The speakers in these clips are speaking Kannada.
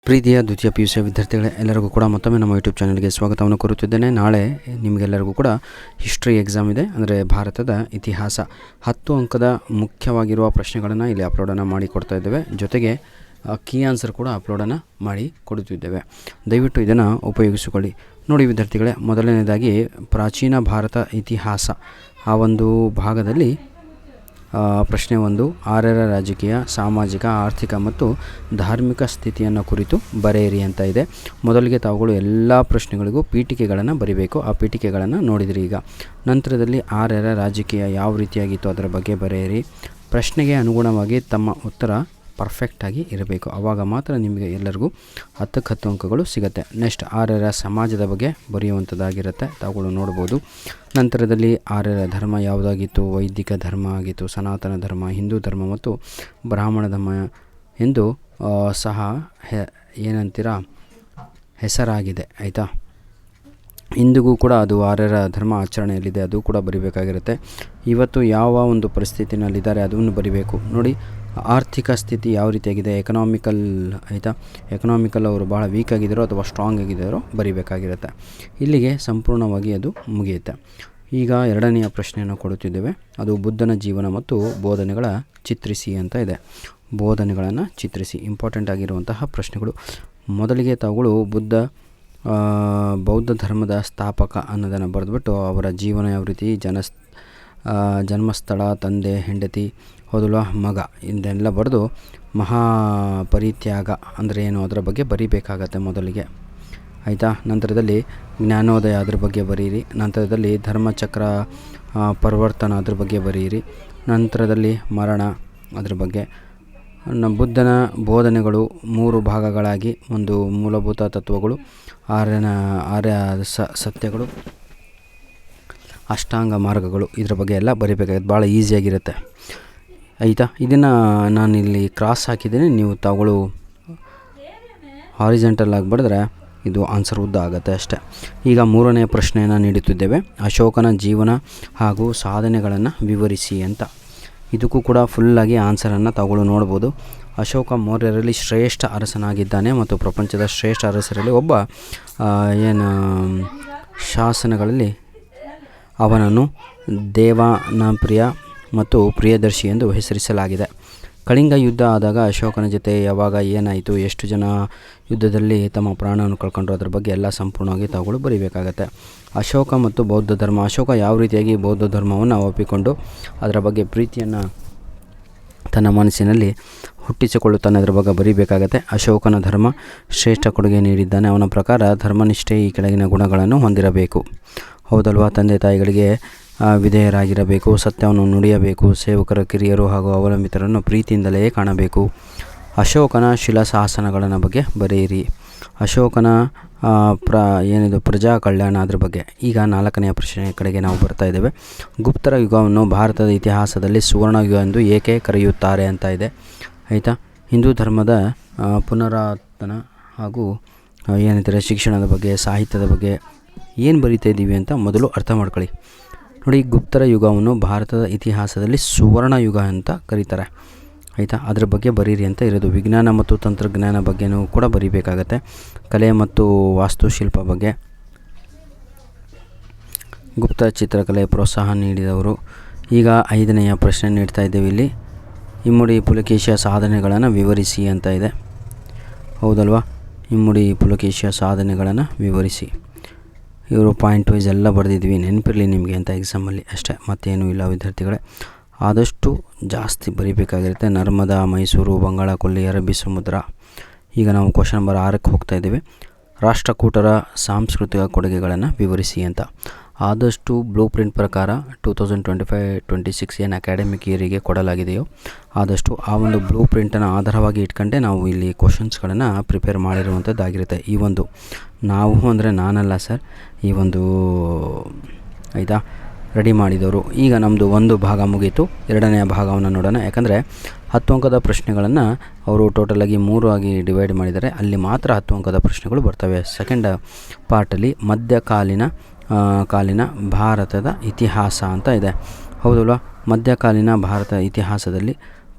ಪ್ರೀತಿಯ ದ್ವಿತೀಯ PUC ವಿದ್ಯಾರ್ಥಿಗಳೇ, ಎಲ್ಲರಿಗೂ ಕೂಡ ಮತ್ತೊಮ್ಮೆ ನಮ್ಮ ಯೂಟ್ಯೂಬ್ ಚಾನಲ್ಗೆ ಸ್ವಾಗತವನ್ನು ಕೋರುತ್ತಿದ್ದೇನೆ. ನಾಳೆ ನಿಮಗೆಲ್ಲರಿಗೂ ಕೂಡ ಹಿಸ್ಟ್ರಿ ಎಕ್ಸಾಮ್ ಇದೆ, ಅಂದರೆ ಭಾರತದ ಇತಿಹಾಸ 10 ಅಂಕದ ಮುಖ್ಯವಾಗಿರುವ ಪ್ರಶ್ನೆಗಳನ್ನು ಇಲ್ಲಿ ಅಪ್ಲೋಡನ್ನು ಮಾಡಿ ಕೊಡ್ತಾ ಇದ್ದೇವೆ. ಜೊತೆಗೆ ಕೀ ಆನ್ಸರ್ ಕೂಡ ಅಪ್ಲೋಡನ್ನು ಮಾಡಿ ಕೊಡುತ್ತಿದ್ದೇವೆ. ದಯವಿಟ್ಟು ಇದನ್ನು ಉಪಯೋಗಿಸಿಕೊಳ್ಳಿ. ನೋಡಿ ವಿದ್ಯಾರ್ಥಿಗಳೇ, ಮೊದಲನೇದಾಗಿ ಪ್ರಾಚೀನ ಭಾರತ ಇತಿಹಾಸ ಆ ಒಂದು ಭಾಗದಲ್ಲಿ ಪ್ರಶ್ನೆ 1, ಆರ್ಯರ ರಾಜಕೀಯ, ಸಾಮಾಜಿಕ, ಆರ್ಥಿಕ ಮತ್ತು ಧಾರ್ಮಿಕ ಸ್ಥಿತಿಯನ್ನು ಕುರಿತು ಬರೆಯಿರಿ ಅಂತ ಇದೆ. ಮೊದಲಿಗೆ ತಾವುಗಳು ಎಲ್ಲ ಪ್ರಶ್ನೆಗಳಿಗೂ ಪೀಠಿಕೆಗಳನ್ನು ಬರೀಬೇಕು. ಆ ಪೀಠಿಕೆಗಳನ್ನು ನೋಡಿದಿರಿ. ಈಗ ನಂತರದಲ್ಲಿ ಆರ್ಯರ ರಾಜಕೀಯ ಯಾವ ರೀತಿಯಾಗಿತ್ತು ಅದರ ಬಗ್ಗೆ ಬರೆಯಿರಿ. ಪ್ರಶ್ನೆಗೆ ಅನುಗುಣವಾಗಿ ತಮ್ಮ ಉತ್ತರ ಪರ್ಫೆಕ್ಟಾಗಿ ಇರಬೇಕು. ಆವಾಗ ಮಾತ್ರ ನಿಮಗೆ ಎಲ್ಲರಿಗೂ 10ಕ್ಕೆ 10 ಅಂಕಗಳು ಸಿಗುತ್ತೆ. ನೆಕ್ಸ್ಟ್ ಆರ್ಯರ ಸಮಾಜದ ಬಗ್ಗೆ ಬರೆಯುವಂಥದ್ದಾಗಿರುತ್ತೆ, ತಾವುಗಳು ನೋಡ್ಬೋದು. ನಂತರದಲ್ಲಿ ಆರ್ಯರ ಧರ್ಮ ಯಾವುದಾಗಿತ್ತು? ವೈದಿಕ ಧರ್ಮ ಆಗಿತ್ತು, ಸನಾತನ ಧರ್ಮ, ಹಿಂದೂ ಧರ್ಮ ಮತ್ತು ಬ್ರಾಹ್ಮಣ ಧರ್ಮ ಎಂದು ಸಹ ಏನಂತೀರ ಹೆಸರಾಗಿದೆ. ಆಯಿತಾ, ಇಂದಿಗೂ ಕೂಡ ಅದು ಆರ್ಯರ ಧರ್ಮ ಆಚರಣೆಯಲ್ಲಿದೆ, ಅದು ಕೂಡ ಬರಿಬೇಕಾಗಿರುತ್ತೆ. ಇವತ್ತು ಯಾವ ಒಂದು ಪರಿಸ್ಥಿತಿನಲ್ಲಿದ್ದಾರೆ ಅದನ್ನು ಬರಿಬೇಕು. ನೋಡಿ, ಆರ್ಥಿಕ ಸ್ಥಿತಿ ಯಾವ ರೀತಿಯಾಗಿದೆ, ಎಕನಾಮಿಕಲ್. ಆಯಿತಾ, ಎಕನಾಮಿಕಲ್ ಅವರು ಭಾಳ ವೀಕ್ ಆಗಿದ್ದಾರೋ ಅಥವಾ ಸ್ಟ್ರಾಂಗ್ ಆಗಿದ್ದಾರೋ ಬರಿಬೇಕಾಗಿರುತ್ತೆ. ಇಲ್ಲಿಗೆ ಸಂಪೂರ್ಣವಾಗಿ ಅದು ಮುಗಿಯುತ್ತೆ. ಈಗ ಎರಡನೆಯ ಪ್ರಶ್ನೆಯನ್ನು ಕೊಡುತ್ತಿದ್ದೇವೆ. ಅದು ಬುದ್ಧನ ಜೀವನ ಮತ್ತು ಬೋಧನೆಗಳ ಚಿತ್ರಿಸಿ ಅಂತ ಇದೆ. ಬೋಧನೆಗಳನ್ನು ಚಿತ್ರಿಸಿ, ಇಂಪಾರ್ಟೆಂಟ್ ಆಗಿರುವಂತಹ ಪ್ರಶ್ನೆಗಳು. ಮೊದಲಿಗೆ ತಾವುಗಳು ಬೌದ್ಧ ಧರ್ಮದ ಸ್ಥಾಪಕ ಅನ್ನೋದನ್ನು ಬರೆದುಬಿಟ್ಟು ಅವರ ಜೀವನ ಯಾವ ರೀತಿ, ಜನ್ಮಸ್ಥಳ, ತಂದೆ, ಹೆಂಡತಿ, ಹೌದಲ್ವಾ, ಮಗ, ಇದೆಲ್ಲ ಬರೆದು ಮಹಾಪರಿತ್ಯಾಗ ಅಂದರೆ ಏನು ಅದರ ಬಗ್ಗೆ ಬರೀಬೇಕಾಗತ್ತೆ ಮೊದಲಿಗೆ. ಆಯಿತಾ, ನಂತರದಲ್ಲಿ ಜ್ಞಾನೋದಯ ಅದ್ರ ಬಗ್ಗೆ ಬರೀರಿ. ನಂತರದಲ್ಲಿ ಧರ್ಮಚಕ್ರ ಪರಿವರ್ತನ ಅದ್ರ ಬಗ್ಗೆ ಬರೀರಿ. ನಂತರದಲ್ಲಿ ಮರಣ ಅದ್ರ ಬಗ್ಗೆ. ಬುದ್ಧನ ಬೋಧನೆಗಳು 3 ಭಾಗಗಳಾಗಿ, ಒಂದು ಮೂಲಭೂತ ತತ್ವಗಳು, ಆರ್ಯ ಸತ್ಯಗಳು, ಅಷ್ಟಾಂಗ ಮಾರ್ಗಗಳು, ಇದ್ರ ಬಗ್ಗೆ ಎಲ್ಲ ಬರೀಬೇಕಾಗುತ್ತೆ. ಭಾಳ ಈಸಿಯಾಗಿರುತ್ತೆ. ಆಯಿತಾ, ಇದನ್ನು ನಾನಿಲ್ಲಿ ಕ್ರಾಸ್ ಹಾಕಿದ್ದೀನಿ, ನೀವು ತಾವುಗಳು ಹಾರಿಜೆಂಟಲ್ ಆಗಿ ಬರೆದ್ರೆ ಇದು ಆನ್ಸರ್ ಉದ್ದ ಆಗುತ್ತೆ ಅಷ್ಟೇ. ಈಗ 3ನೇ ಪ್ರಶ್ನೆಯನ್ನು ನೀಡುತ್ತಿದ್ದೇವೆ. ಅಶೋಕನ ಜೀವನ ಹಾಗೂ ಸಾಧನೆಗಳನ್ನು ವಿವರಿಸಿ ಅಂತ. ಇದಕ್ಕೂ ಕೂಡ ಫುಲ್ಲಾಗಿ ಆನ್ಸರನ್ನು ತಾವುಗಳು ನೋಡ್ಬೋದು. ಅಶೋಕ ಮೌರ್ಯರಲ್ಲಿ ಶ್ರೇಷ್ಠ ಅರಸನಾಗಿದ್ದಾನೆ ಮತ್ತು ಪ್ರಪಂಚದ ಶ್ರೇಷ್ಠ ಅರಸರಲ್ಲಿ ಒಬ್ಬ. ಶಾಸನಗಳಲ್ಲಿ ಅವನನ್ನು ದೇವಾನಪ್ರಿಯ ಮತ್ತು ಪ್ರಿಯದರ್ಶಿ ಎಂದು ಹೆಸರಿಸಲಾಗಿದೆ. ಕಳಿಂಗ ಯುದ್ಧ ಆದಾಗ ಅಶೋಕನ ಜೊತೆ ಯಾವಾಗ ಏನಾಯಿತು, ಎಷ್ಟು ಜನ ಯುದ್ಧದಲ್ಲಿ ತಮ್ಮ ಪ್ರಾಣವನ್ನು ಕಳ್ಕೊಂಡ್ರು, ಅದರ ಬಗ್ಗೆ ಎಲ್ಲ ಸಂಪೂರ್ಣವಾಗಿ ತಾವುಗಳು ಬರೀಬೇಕಾಗತ್ತೆ. ಅಶೋಕ ಮತ್ತು ಬೌದ್ಧ ಧರ್ಮ. ಅಶೋಕ ಯಾವ ರೀತಿಯಾಗಿ ಬೌದ್ಧ ಧರ್ಮವನ್ನು ಒಪ್ಪಿಕೊಂಡು ಅದರ ಬಗ್ಗೆ ಪ್ರೀತಿಯನ್ನು ತನ್ನ ಮನಸ್ಸಿನಲ್ಲಿ ಹುಟ್ಟಿಸಿಕೊಳ್ಳುತ್ತಾನೆ, ಅದರ ಬಗ್ಗೆ ಬರೀಬೇಕಾಗತ್ತೆ. ಅಶೋಕನ ಧರ್ಮ ಶ್ರೇಷ್ಠ ಕೊಡುಗೆ ನೀಡಿದ್ದಾನೆ. ಅವನ ಪ್ರಕಾರ ಧರ್ಮನಿಷ್ಠೆ ಈ ಕೆಳಗಿನ ಗುಣಗಳನ್ನು ಹೊಂದಿರಬೇಕು. ಹೌದಲ್ವಾ, ತಂದೆ ತಾಯಿಗಳಿಗೆ ವಿಧೇಯರಾಗಿರಬೇಕು, ಸತ್ಯವನ್ನು ನುಡಿಯಬೇಕು, ಸೇವಕರ, ಕಿರಿಯರು ಹಾಗೂ ಅವಲಂಬಿತರನ್ನು ಪ್ರೀತಿಯಿಂದಲೇ ಕಾಣಬೇಕು. ಅಶೋಕನ ಶಿಲಾಶಾಸನಗಳನ್ನು ಬಗ್ಗೆ ಬರೆಯಿರಿ. ಅಶೋಕನ ಪ್ರಜಾ ಕಲ್ಯಾಣ ಅದ್ರ ಬಗ್ಗೆ. ಈಗ 4ನೆಯ ಪ್ರಶ್ನೆಯ ಕಡೆಗೆ ನಾವು ಬರ್ತಾ ಇದ್ದೇವೆ. ಗುಪ್ತರ ಯುಗವನ್ನು ಭಾರತದ ಇತಿಹಾಸದಲ್ಲಿ ಸುವರ್ಣ ಯುಗ ಎಂದು ಏಕೆ ಕರೆಯುತ್ತಾರೆ ಅಂತ ಇದೆ. ಆಯಿತಾ, ಹಿಂದೂ ಧರ್ಮದ ಪುನರಾವರ್ತನ ಹಾಗೂ ಏನಂತಾರೆ ಶಿಕ್ಷಣದ ಬಗ್ಗೆ, ಸಾಹಿತ್ಯದ ಬಗ್ಗೆ ಏನು ಬರಿತಾ ಇದ್ದೀವಿ ಅಂತ ಮೊದಲು ಅರ್ಥ ಮಾಡ್ಕೊಳ್ಳಿ. ನೋಡಿ, ಗುಪ್ತರ ಯುಗವನ್ನು ಭಾರತದ ಇತಿಹಾಸದಲ್ಲಿ ಸುವರ್ಣ ಯುಗ ಅಂತ ಕರೀತಾರೆ. ಆಯಿತಾ, ಅದ್ರ ಬಗ್ಗೆ ಬರೀರಿ ಅಂತ ಇರೋದು. ವಿಜ್ಞಾನ ಮತ್ತು ತಂತ್ರಜ್ಞಾನ ಬಗ್ಗೆನೂ ಕೂಡ ಬರೀಬೇಕಾಗತ್ತೆ. ಕಲೆ ಮತ್ತು ವಾಸ್ತುಶಿಲ್ಪ ಬಗ್ಗೆ. ಗುಪ್ತ ಚಿತ್ರಕಲೆ ಪ್ರೋತ್ಸಾಹ ನೀಡಿದವರು. ಈಗ 5ನೆಯ ಪ್ರಶ್ನೆ ನೀಡ್ತಾ ಇದ್ದೇವೆ ಇಲ್ಲಿ. ಇಮ್ಮಡಿ ಪುಲಕೇಶಿಯ ಸಾಧನೆಗಳನ್ನು ವಿವರಿಸಿ ಅಂತ ಇದೆ. ಹೌದಲ್ವಾ, ಇಮ್ಮಡಿ ಪುಲಕೇಶಿಯ ಸಾಧನೆಗಳನ್ನು ವಿವರಿಸಿ. ಇವರು ಪಾಯಿಂಟ್ ವೈಸ್ ಎಲ್ಲ ಬರೆದಿದ್ವಿ, ನೆನಪಿರಲಿ ನಿಮಗೆ ಅಂತ ಎಕ್ಸಾಮಲ್ಲಿ ಅಷ್ಟೇ, ಮತ್ತೇನೂ ಇಲ್ಲ ವಿದ್ಯಾರ್ಥಿಗಳೇ. ಆದಷ್ಟು ಜಾಸ್ತಿ ಬರೀಬೇಕಾಗಿರುತ್ತೆ. ನರ್ಮದಾ, ಮೈಸೂರು, ಬಂಗಾಳ ಕೊಲ್ಲಿ, ಅರಬ್ಬಿ ಸಮುದ್ರ. ಈಗ ನಾವು ಕ್ವಶನ್ ನಂಬರ್ 6ಕ್ಕೆ ಹೋಗ್ತಾ ಇದ್ದೀವಿ. ರಾಷ್ಟ್ರಕೂಟರ ಸಾಂಸ್ಕೃತಿಕ ಕೊಡುಗೆಗಳನ್ನು ವಿವರಿಸಿ ಅಂತ. ಆದಷ್ಟು ಬ್ಲೂ ಪ್ರಿಂಟ್ ಪ್ರಕಾರ 2025-26 ಏನು ಅಕಾಡೆಮಿಕ್ ಇಯರಿಗೆ ಕೊಡಲಾಗಿದೆಯೋ ಆದಷ್ಟು ಆ ಒಂದು ಬ್ಲೂ ಪ್ರಿಂಟನ್ನು ಆಧಾರವಾಗಿ ಇಟ್ಕೊಂಡೆ ನಾವು ಇಲ್ಲಿ ಕ್ವಶನ್ಸ್ಗಳನ್ನು ಪ್ರಿಪೇರ್ ಮಾಡಿರುವಂಥದ್ದಾಗಿರುತ್ತೆ. ಈ ಒಂದು ನಾವು ಅಂದರೆ ನಾನಲ್ಲ ಸರ್, ಈ ಒಂದು ಆಯಿತಾ ರೆಡಿ ಮಾಡಿದವರು. ಈಗ ನಮ್ಮದು ಒಂದು ಭಾಗ ಮುಗೀತು. 2ನೆಯ ಭಾಗವನ್ನು ನೋಡೋಣ. ಯಾಕಂದರೆ 10 ಅಂಕದ ಪ್ರಶ್ನೆಗಳನ್ನು ಅವರು ಟೋಟಲಾಗಿ 3 ಆಗಿ ಡಿವೈಡ್ ಮಾಡಿದ್ದಾರೆ. ಅಲ್ಲಿ ಮಾತ್ರ 10 ಅಂಕದ ಪ್ರಶ್ನೆಗಳು ಬರ್ತವೆ. ಸೆಕೆಂಡ್ ಪಾರ್ಟಲ್ಲಿ ಮಧ್ಯಕಾಲೀನ ಭಾರತದ ಇತಿಹಾಸ ಅಂತ ಇದೆ. ಹೌದಲ್ವ, ಮಧ್ಯಕಾಲೀನ ಭಾರತ ಇತಿಹಾಸದಲ್ಲಿ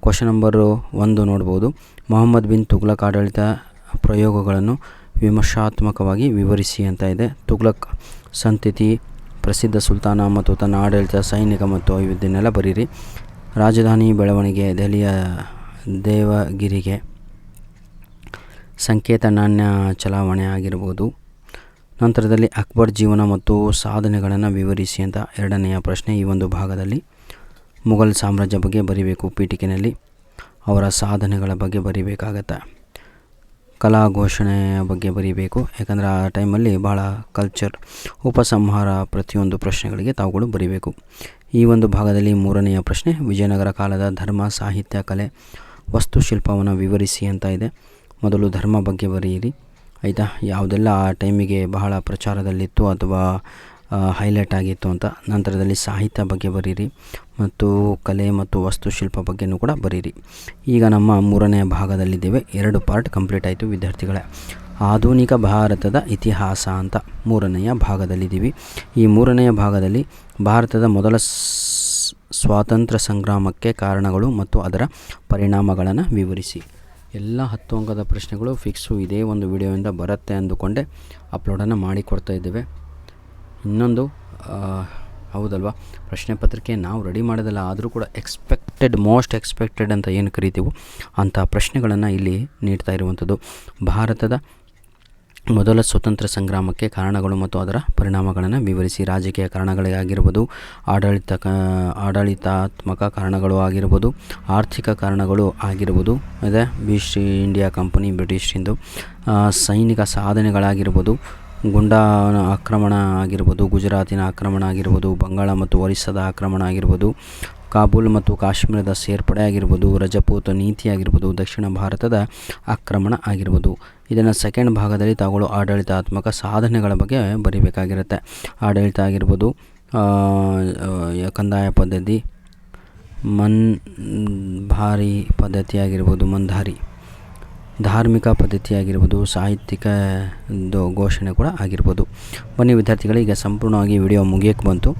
ಕ್ವಶನ್ ನಂಬರು 1 ನೋಡ್ಬೋದು. ಮೊಹಮ್ಮದ್ ಬಿನ್ ತುಘಲಕ್ ಆಡಳಿತ ಪ್ರಯೋಗಗಳನ್ನು ವಿಮರ್ಶಾತ್ಮಕವಾಗಿ ವಿವರಿಸಿ ಅಂತ ಇದೆ. ತುಘಲಕ್ ಸಂತತಿ ಪ್ರಸಿದ್ಧ ಸುಲ್ತಾನ ಮತ್ತು ತನ್ನ ಆಡಳಿತ, ಸೈನಿಕ ಮತ್ತು ಇದನ್ನೆಲ್ಲ ಬರೀರಿ. ರಾಜಧಾನಿ ಬೆಳವಣಿಗೆ, ದೆಹಲಿಯ ದೇವಗಿರಿಗೆ ಸಂಕೇತ ನಾಣ್ಯ ಚಲಾವಣೆ ಆಗಿರ್ಬೋದು. ನಂತರದಲ್ಲಿ ಅಕ್ಬರ್ ಜೀವನ ಮತ್ತು ಸಾಧನೆಗಳನ್ನು ವಿವರಿಸಿ ಅಂತ ಎರಡನೆಯ ಪ್ರಶ್ನೆ ಈ ಒಂದು ಭಾಗದಲ್ಲಿ. ಮುಘಲ್ ಸಾಮ್ರಾಜ್ಯ ಬಗ್ಗೆ ಬರೀಬೇಕು ಪೀಠಿಕೆಯಲ್ಲಿ, ಅವರ ಸಾಧನೆಗಳ ಬಗ್ಗೆ ಬರೀಬೇಕಾಗತ್ತೆ. ಕಲಾ ಘೋಷಣೆಯ ಬಗ್ಗೆ ಬರೀಬೇಕು, ಯಾಕಂದರೆ ಆ ಟೈಮಲ್ಲಿ ಭಾಳ ಕಲ್ಚರ್. ಉಪಸಂಹಾರ ಪ್ರತಿಯೊಂದು ಪ್ರಶ್ನೆಗಳಿಗೆ ತಾವುಗಳು ಬರೀಬೇಕು. ಈ ಒಂದು ಭಾಗದಲ್ಲಿ ಮೂರನೆಯ ಪ್ರಶ್ನೆ ವಿಜಯನಗರ ಕಾಲದ ಧರ್ಮ, ಸಾಹಿತ್ಯ, ಕಲೆ, ವಾಸ್ತುಶಿಲ್ಪವನ್ನು ವಿವರಿಸಿ ಅಂತ ಇದೆ. ಮೊದಲು ಧರ್ಮ ಬಗ್ಗೆ ಬರೆಯಿರಿ, ಆಯಿತಾ. ಯಾವುದೆಲ್ಲ ಆ ಟೈಮಿಗೆ ಬಹಳ ಪ್ರಚಾರದಲ್ಲಿತ್ತು ಅಥವಾ ಹೈಲೈಟ್ ಆಗಿತ್ತು ಅಂತ. ನಂತರದಲ್ಲಿ ಸಾಹಿತ್ಯ ಬಗ್ಗೆ ಬರೀರಿ ಮತ್ತು ಕಲೆ ಮತ್ತು ವಾಸ್ತುಶಿಲ್ಪ ಬಗ್ಗೆಯೂ ಕೂಡ ಬರೀರಿ. ಈಗ ನಮ್ಮ ಮೂರನೆಯ ಭಾಗದಲ್ಲಿದ್ದೇವೆ. 2 ಪಾರ್ಟ್ ಕಂಪ್ಲೀಟ್ ಆಯಿತು ವಿದ್ಯಾರ್ಥಿಗಳೇ. ಆಧುನಿಕ ಭಾರತದ ಇತಿಹಾಸ ಅಂತ ಮೂರನೆಯ ಭಾಗದಲ್ಲಿದ್ದೀವಿ. ಈ ಮೂರನೆಯ ಭಾಗದಲ್ಲಿ ಭಾರತದ ಮೊದಲ ಸ್ವಾತಂತ್ರ್ಯ ಸಂಗ್ರಾಮಕ್ಕೆ ಕಾರಣಗಳು ಮತ್ತು ಅದರ ಪರಿಣಾಮಗಳನ್ನು ವಿವರಿಸಿ. ಎಲ್ಲ 10 ಅಂಕದ ಪ್ರಶ್ನೆಗಳು ಫಿಕ್ಸು ಇದೇ ಒಂದು ವಿಡಿಯೋಯಿಂದ ಬರುತ್ತೆ ಅಂದುಕೊಂಡೆ ಅಪ್ಲೋಡನ್ನು ಮಾಡಿಕೊಡ್ತಾ ಇದ್ದೇವೆ. ಇನ್ನೊಂದು ಹೌದಲ್ವಾ, ಪ್ರಶ್ನೆ ಪತ್ರಿಕೆ ನಾವು ರೆಡಿ ಮಾಡೋದಲ್ಲ, ಆದರೂ ಕೂಡ ಮೋಸ್ಟ್ ಎಕ್ಸ್ಪೆಕ್ಟೆಡ್ ಅಂತ ಏನು ಕರಿತೀವೋ ಅಂಥ ಪ್ರಶ್ನೆಗಳನ್ನು ಇಲ್ಲಿ ನೀಡ್ತಾ ಇರುವಂಥದ್ದು. ಭಾರತದ ಮೊದಲ ಸ್ವತಂತ್ರ ಸಂಗ್ರಾಮಕ್ಕೆ ಕಾರಣಗಳು ಮತ್ತು ಅದರ ಪರಿಣಾಮಗಳನ್ನು ವಿವರಿಸಿ. ರಾಜಕೀಯ ಕಾರಣಗಳಾಗಿರ್ಬೋದು, ಆಡಳಿತಾತ್ಮಕ ಕಾರಣಗಳು ಆಗಿರ್ಬೋದು, ಆರ್ಥಿಕ ಕಾರಣಗಳು ಆಗಿರ್ಬೋದು, ಅದೇ ಈಸ್ಟ್ ಇಂಡಿಯಾ ಕಂಪನಿ ಬ್ರಿಟಿಷರಿಂದು, ಸೈನಿಕ ಸಾಧನೆಗಳಾಗಿರ್ಬೋದು, ಗುಂಡಾ ಆಕ್ರಮಣ ಆಗಿರ್ಬೋದು, ಗುಜರಾತಿನ ಆಕ್ರಮಣ ಆಗಿರ್ಬೋದು, ಬಂಗಾಳ ಮತ್ತು ಒರಿಸ್ಸಾದ ಆಕ್ರಮಣ ಆಗಿರ್ಬೋದು, ಕಾಬೂಲ್ ಮತ್ತು ಕಾಶ್ಮೀರದ ಸೇರ್ಪಡೆ ಆಗಿರ್ಬೋದು, ರಜಪೂತ್ ನೀತಿ ಆಗಿರ್ಬೋದು, ದಕ್ಷಿಣ ಭಾರತದ ಆಕ್ರಮಣ ಆಗಿರ್ಬೋದು. ಇದನ್ನು ಸೆಕೆಂಡ್ ಭಾಗದಲ್ಲಿ ತಾವುಗಳು ಆಡಳಿತಾತ್ಮಕ ಸಾಧನೆಗಳ ಬಗ್ಗೆ ಬರೀಬೇಕಾಗಿರುತ್ತೆ. ಆಡಳಿತ ಆಗಿರ್ಬೋದು, ಕಂದಾಯ ಪದ್ಧತಿ, ಮನ್ಭಾರಿ ಪದ್ಧತಿ ಆಗಿರ್ಬೋದು, ಮಂಧಾರಿ ಧಾರ್ಮಿಕ ಪದ್ಧತಿ ಆಗಿರ್ಬೋದು, ಸಾಹಿತ್ಯಿಕ ಘೋಷಣೆ ಕೂಡ ಆಗಿರ್ಬೋದು. ಬನ್ನಿ ವಿದ್ಯಾರ್ಥಿಗಳು, ಈಗ ಸಂಪೂರ್ಣವಾಗಿ ವಿಡಿಯೋ ಮುಗಿಯಕ್ಕೆ ಬಂತು.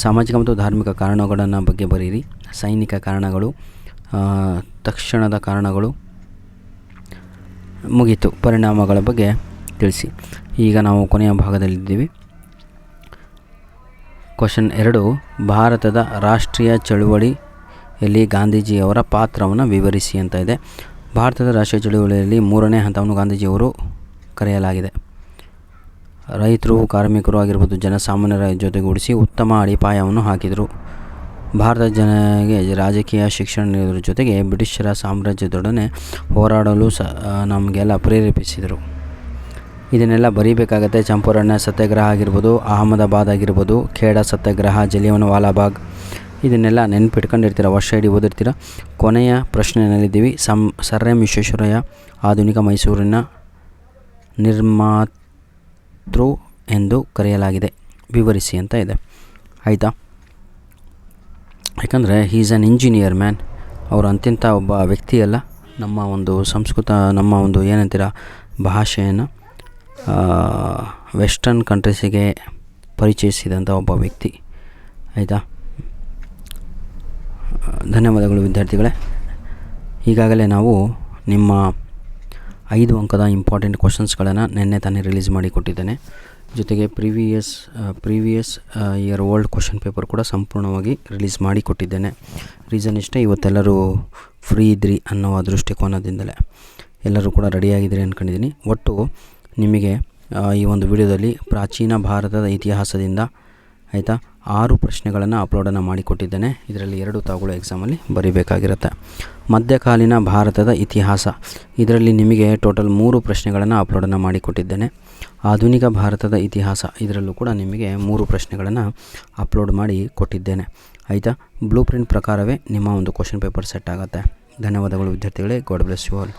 ಸಾಮಾಜಿಕ ಮತ್ತು ಧಾರ್ಮಿಕ ಕಾರಣಗಳನ್ನು ಬಗ್ಗೆ ಬರೀರಿ. ಸೈನಿಕ ಕಾರಣಗಳು, ತಕ್ಷಣದ ಕಾರಣಗಳು ಮುಗೀತು. ಪರಿಣಾಮಗಳ ಬಗ್ಗೆ ತಿಳಿಸಿ. ಈಗ ನಾವು ಕೊನೆಯ ಭಾಗದಲ್ಲಿದ್ದೀವಿ. ಕ್ವಶನ್ 2, ಭಾರತದ ರಾಷ್ಟ್ರೀಯ ಚಳುವಳಿಯಲ್ಲಿ ಗಾಂಧೀಜಿಯವರ ಪಾತ್ರವನ್ನು ವಿವರಿಸಿ ಅಂತ ಇದೆ. ಭಾರತದ ರಾಷ್ಟ್ರೀಯ ಚಳುವಳಿಯಲ್ಲಿ 3ನೇ ಹಂತವನ್ನು ಗಾಂಧೀಜಿಯವರು ಕರೆಯಲಾಗಿದೆ. ರೈತರು, ಕಾರ್ಮಿಕರು ಆಗಿರ್ಬೋದು, ಜನಸಾಮಾನ್ಯರ ಜೊತೆಗೂಡಿಸಿ ಉತ್ತಮ ಅಡಿಪಾಯವನ್ನು ಹಾಕಿದರು. ಭಾರತದ ಜನರಿಗೆ ರಾಜಕೀಯ ಶಿಕ್ಷಣ ನೀಡುವುದರ ಜೊತೆಗೆ ಬ್ರಿಟಿಷರ ಸಾಮ್ರಾಜ್ಯದೊಡನೆ ಹೋರಾಡಲು ನಮಗೆಲ್ಲ ಪ್ರೇರೇಪಿಸಿದರು. ಇದನ್ನೆಲ್ಲ ಬರೀಬೇಕಾಗತ್ತೆ. ಚಂಪಾರಣ್ಯ ಸತ್ಯಾಗ್ರಹ ಆಗಿರ್ಬೋದು, ಅಹಮದಾಬಾದ್ ಆಗಿರ್ಬೋದು, ಖೇಡಾ ಸತ್ಯಾಗ್ರಹ, ಜಲಿಯನ್ ವಾಲಾಬಾಗ್, ಇದನ್ನೆಲ್ಲ ನೆನ್ಪಿಟ್ಕೊಂಡಿರ್ತೀರ, ವರ್ಷ ಇಡೀ ಓದಿರ್ತೀರ. ಕೊನೆಯ ಪ್ರಶ್ನೆಯಲ್ಲಿದ್ದೀವಿ. ಸರ್ ಎಂ ವಿಶ್ವೇಶ್ವರಯ್ಯ ಆಧುನಿಕ ಮೈಸೂರಿನ ನಿರ್ಮಾತೃ ಎಂದು ಕರೆಯಲಾಗಿದೆ, ವಿವರಿಸಿ ಅಂತ ಇದೆ. ಆಯಿತಾ, ಯಾಕಂದರೆ ಈಸ್ ಆ್ಯನ್ ಇಂಜಿನಿಯರ್ ಮ್ಯಾನ್. ಅವರು ಅಂತಿಂಥ ಒಬ್ಬ ವ್ಯಕ್ತಿಯಲ್ಲ. ನಮ್ಮ ಒಂದು ಸಂಸ್ಕೃತ, ನಮ್ಮ ಒಂದು ಏನಂತೀರ ಭಾಷೆಯನ್ನು ವೆಸ್ಟರ್ನ್ ಕಂಟ್ರೀಸಿಗೆ ಪರಿಚಯಿಸಿದಂಥ ಒಬ್ಬ ವ್ಯಕ್ತಿ. ಆಯಿತಾ, ಧನ್ಯವಾದಗಳು ವಿದ್ಯಾರ್ಥಿಗಳೇ. ಈಗಾಗಲೇ ನಾವು ನಿಮ್ಮ 5 ಅಂಕದ ಇಂಪಾರ್ಟೆಂಟ್ ಕ್ವಶನ್ಸ್ಗಳನ್ನು ನಿನ್ನೆ ತಾನೇ ರಿಲೀಸ್ ಮಾಡಿ ಕೊಟ್ಟಿದ್ದೇನೆ. ಜೊತೆಗೆ previous year old question paper ಕೂಡ ಸಂಪೂರ್ಣವಾಗಿ ರಿಲೀಸ್ ಮಾಡಿ ಕೊಟ್ಟಿದ್ದೇನೆ. ರೀಸನ್ ಇಷ್ಟೇ, ಇವತ್ತೆಲ್ಲರೂ ಫ್ರೀ ಇದ್ರಿ ಅನ್ನೋ ದೃಷ್ಟಿಕೋನದಿಂದಲೇ ಎಲ್ಲರೂ ಕೂಡ ರೆಡಿಯಾಗಿದ್ದೀರಿ ಅಂದ್ಕೊಂಡಿದ್ದೀನಿ. ಒಟ್ಟು ನಿಮಗೆ ಈ ಒಂದು ವಿಡಿಯೋದಲ್ಲಿ ಪ್ರಾಚೀನ ಭಾರತದ ಇತಿಹಾಸದಿಂದ ಆಯಿತಾ 6 ಪ್ರಶ್ನೆಗಳನ್ನು ಅಪ್ಲೋಡನ್ನು ಮಾಡಿಕೊಟ್ಟಿದ್ದೇನೆ. ಇದರಲ್ಲಿ 2 ತಾವುಗಳು ಎಕ್ಸಾಮಲ್ಲಿ ಬರೀಬೇಕಾಗಿರುತ್ತೆ. ಮಧ್ಯಕಾಲೀನ ಭಾರತದ ಇತಿಹಾಸ, ಇದರಲ್ಲಿ ನಿಮಗೆ ಟೋಟಲ್ 3 ಪ್ರಶ್ನೆಗಳನ್ನು ಅಪ್ಲೋಡನ್ನು ಮಾಡಿಕೊಟ್ಟಿದ್ದೇನೆ. ಆಧುನಿಕ ಭಾರತದ ಇತಿಹಾಸ, ಇದರಲ್ಲೂ ಕೂಡ ನಿಮಗೆ 3 ಪ್ರಶ್ನೆಗಳನ್ನು ಅಪ್ಲೋಡ್ ಮಾಡಿ ಕೊಟ್ಟಿದ್ದೇನೆ. ಆಯಿತಾ, ಬ್ಲೂ ಪ್ರಿಂಟ್ ಪ್ರಕಾರವೇ ನಿಮ್ಮ ಒಂದು ಕ್ವಶನ್ ಪೇಪರ್ ಸೆಟ್ ಆಗುತ್ತೆ. ಧನ್ಯವಾದಗಳು ವಿದ್ಯಾರ್ಥಿಗಳೇ. God bless you all.